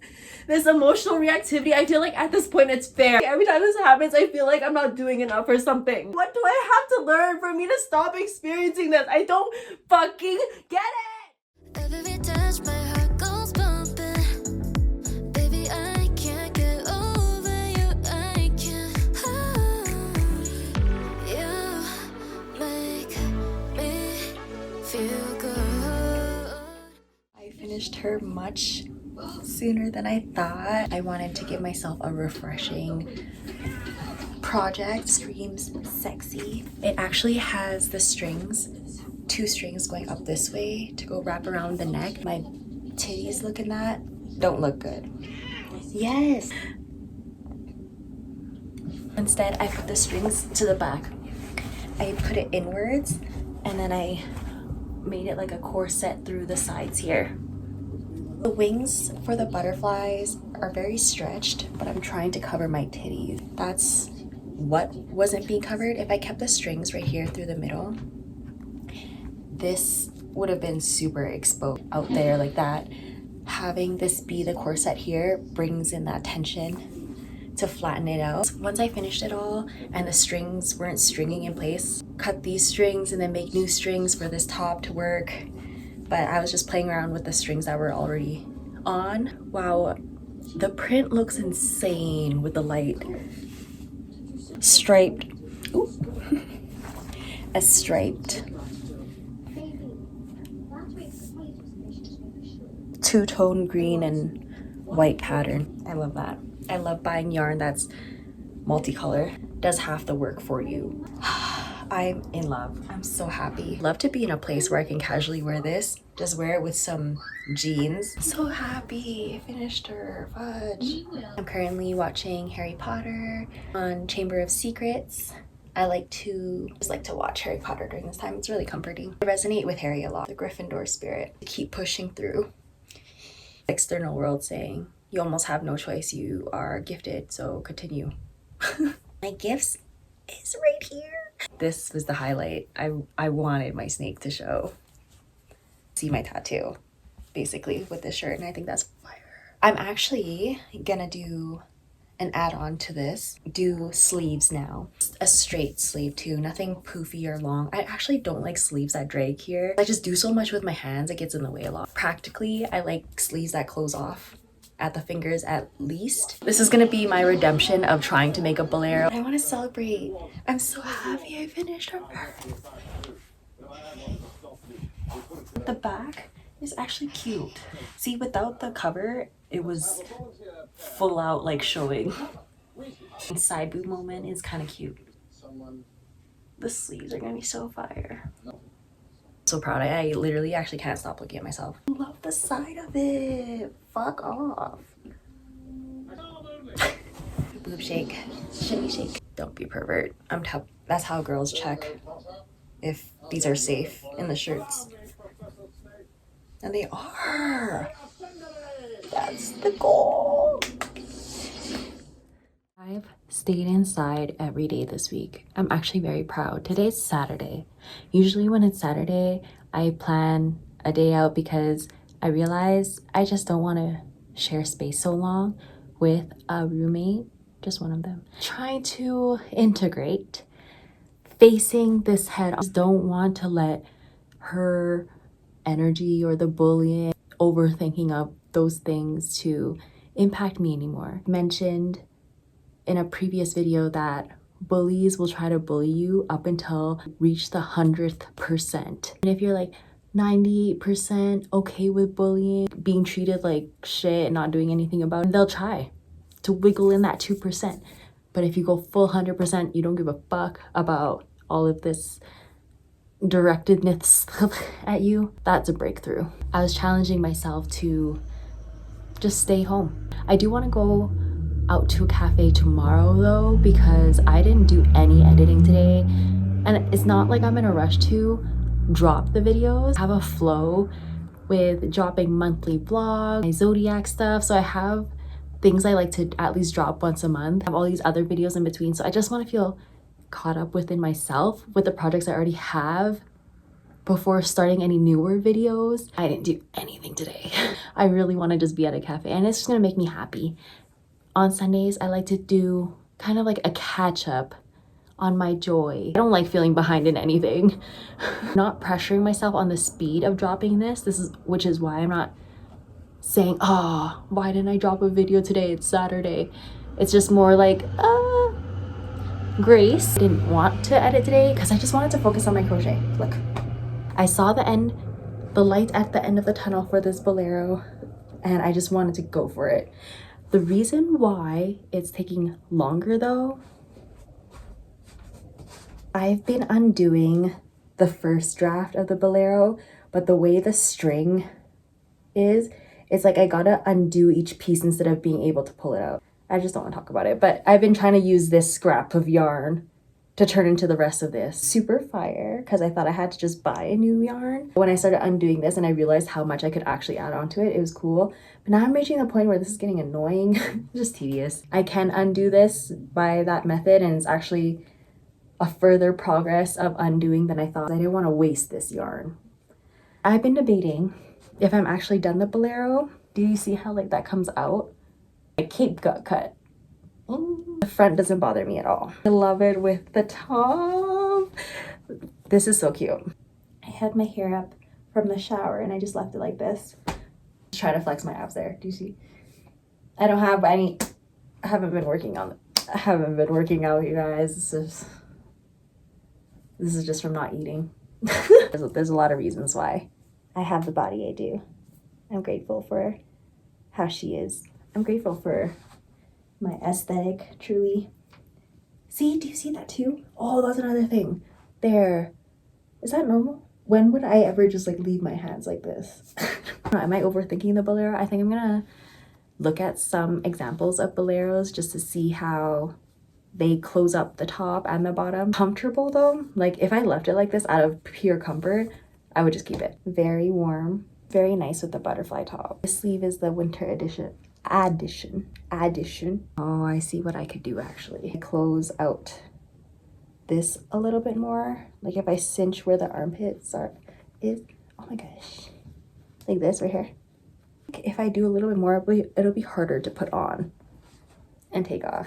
emotional reactivity. I feel like at this point it's fair. Every time this happens, I feel like I'm not doing enough or something. What do I have to learn for me to stop experiencing this? I don't fucking get it. Every touch, my heart goes bumping. Baby, I can't get over you. I can't. You make me feel good. I finished her much sooner than I thought. I wanted to give myself a refreshing project. Screams sexy. It actually has the strings, 2 strings going up this way to go wrap around the neck. My titties, look at that, don't look good. Yes. Instead, I put the strings to the back. I put it inwards and then I made it like a corset through the sides here. The wings for the butterflies are very stretched, but I'm trying to cover my titties. That's what wasn't being covered. If I kept the strings right here through the middle, this would have been super exposed out there like that. Having this be the corset here brings in that tension to flatten it out. Once I finished it all and the strings weren't stringing in place, cut these strings and then make new strings for this top to work. But I was just playing around with the strings that were already on. Wow, the print looks insane with the light. Striped, ooh, a striped two-tone green and white pattern. I love that. I love buying yarn that's multicolor. Does half the work for you. I'm in love. I'm so happy. Love to be in a place where I can casually wear this. Just wear it with some jeans. So happy. I finished her. Fudge. I'm currently watching Harry Potter on Chamber of Secrets. I just like to watch Harry Potter during this time. It's really comforting. I resonate with Harry a lot. The Gryffindor spirit. Keep pushing through. External world saying, you almost have no choice. You are gifted, so continue. My gifts is right here. This was the highlight. I wanted my snake to show. See my tattoo, basically, with this shirt, and I think that's fire. I'm actually gonna do an add-on to this. Do sleeves now. A straight sleeve too, nothing poofy or long. I actually don't like sleeves that drag here. I just do so much with my hands, it gets in the way a lot. Practically, I like sleeves that close off at the fingers at least. This is gonna be my redemption of trying to make a bolero. I wanna celebrate. I'm so happy I finished her. The back is actually cute. See, without the cover, it was full out like showing. And side boob moment is kind of cute. The sleeves are gonna be so fire. So proud. I literally actually can't stop looking at myself. I love the side of it. Fuck off. Boob shake. Shimmy shake. Don't be a pervert. That's how girls check if these are safe in the shirts. And they are. That's the goal. I've stayed inside every day this week. I'm actually very proud. Today's Saturday. Usually when it's Saturday, I plan a day out because I realize I just don't want to share space so long with a roommate, just one of them. Trying to integrate, facing this head. I just don't want to let her energy or the bullying, overthinking of those things to impact me anymore. I mentioned in a previous video that bullies will try to bully you up until reach the 100%. And if you're like 90% okay with bullying, being treated like shit and not doing anything about it, they'll try to wiggle in that 2%. But if you go full 100%, you don't give a fuck about all of this directedness at you, that's a breakthrough. I was challenging myself to just stay home. I do want to go out to a cafe tomorrow though, because I didn't do any editing today, and it's not like I'm in a rush to drop the videos. I have a flow with dropping monthly vlogs, my zodiac stuff, so I have things I like to at least drop once a month. I have all these other videos in between, so I just want to feel caught up within myself with the projects I already have before starting any newer videos. I didn't do anything today. I really want to just be at a cafe, and it's just gonna make me happy. On Sundays, I like to do kind of like a catch up on my joy. I don't like feeling behind in anything. Not pressuring myself on the speed of dropping which is why I'm not saying, oh, why didn't I drop a video today? It's Saturday. It's just more like, grace. I didn't want to edit today because I just wanted to focus on my crochet. Look, I saw the light at the end of the tunnel for this bolero, and I just wanted to go for it. The reason why it's taking longer though, I've been undoing the first draft of the bolero, but the way the string is, it's like I gotta undo each piece instead of being able to pull it out. I just don't want to talk about it, but I've been trying to use this scrap of yarn to turn into the rest of this. Super fire, because I thought I had to just buy a new yarn. When I started undoing this and I realized how much I could actually add onto it, it was cool. But now I'm reaching the point where this is getting annoying, just tedious. I can undo this by that method, and it's actually a further progress of undoing than I thought. I didn't want to waste this yarn. I've been debating if I'm actually done the bolero. Do you see how like that comes out? My cape got cut. The front doesn't bother me at all. I love it with the top. This is so cute. I had my hair up from the shower and I just left it like this. Just try to flex my abs there. Do you see? I don't have any. I haven't been working out, you guys. This is just from not eating. There's a lot of reasons why I have the body I do. I'm grateful for how she is. I'm grateful for my aesthetic, truly. See, do you see that too? Oh, that's another thing. There. Is that normal? When would I ever just like leave my hands like this? Am I overthinking the bolero? I think I'm gonna look at some examples of boleros just to see how they close up the top and the bottom. Comfortable though, like if I left it like this out of pure comfort, I would just keep it. Very warm, very nice with the butterfly top. This sleeve is the winter edition. Oh, I see what I could do actually. I close out this a little bit more. Like if I cinch where the armpits oh my gosh. Like this right here. If I do a little bit more, it'll be harder to put on and take off.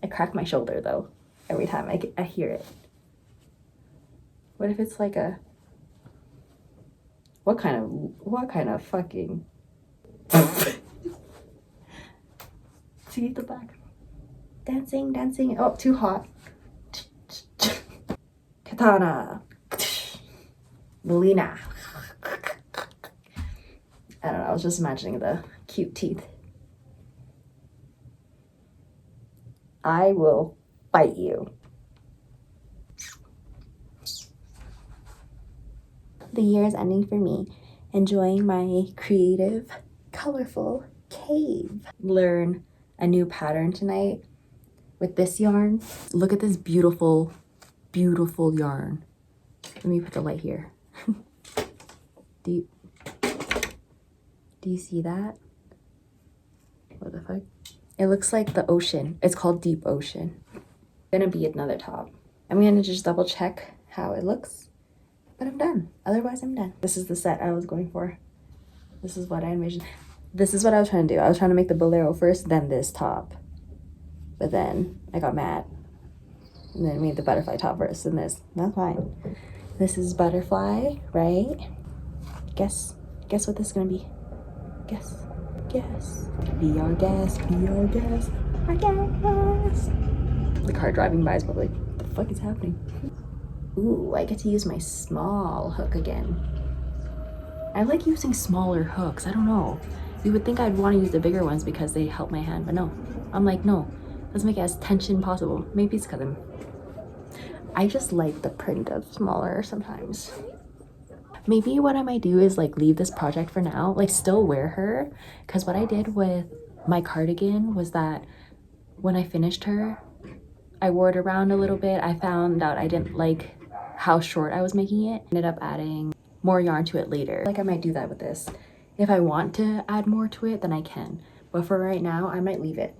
I crack my shoulder though every time I hear it. What if it's like a what kind of fucking see the back dancing. Oh, too hot. Katana Melina. I don't know, I was just imagining the cute teeth. I will bite you. The year is ending for me, enjoying my creative, colorful cave. Learn a new pattern tonight with this yarn. Look at this beautiful, beautiful yarn. Let me put the light here. Do you see that? What the fuck? It looks like the ocean. It's called Deep Ocean. Gonna be another top. I'm gonna just double check how it looks, but I'm done. Otherwise, I'm done. This is the set I was going for. This is what I envisioned. This is what I was trying to do. I was trying to make the bolero first, then this top. But then I got mad. And then made the butterfly top first, and this. That's fine. This is butterfly, right? Guess what this is gonna be. Guess. Be our guest, our guest. The car driving by is probably like, what the fuck is happening? Ooh, I get to use my small hook again. I like using smaller hooks. I don't know. You would think I'd want to use the bigger ones because they help my hand, but no. I'm like, no. Let's make it as tension possible. Maybe it's because I just like the print of smaller sometimes. Maybe what I might do is like leave this project for now, like still wear her, because what I did with my cardigan was that when I finished her, I wore it around a little bit. I found out I didn't like how short I was making it. Ended up adding more yarn to it later. Like I might do that with this. If I want to add more to it, then I can. But for right now, I might leave it.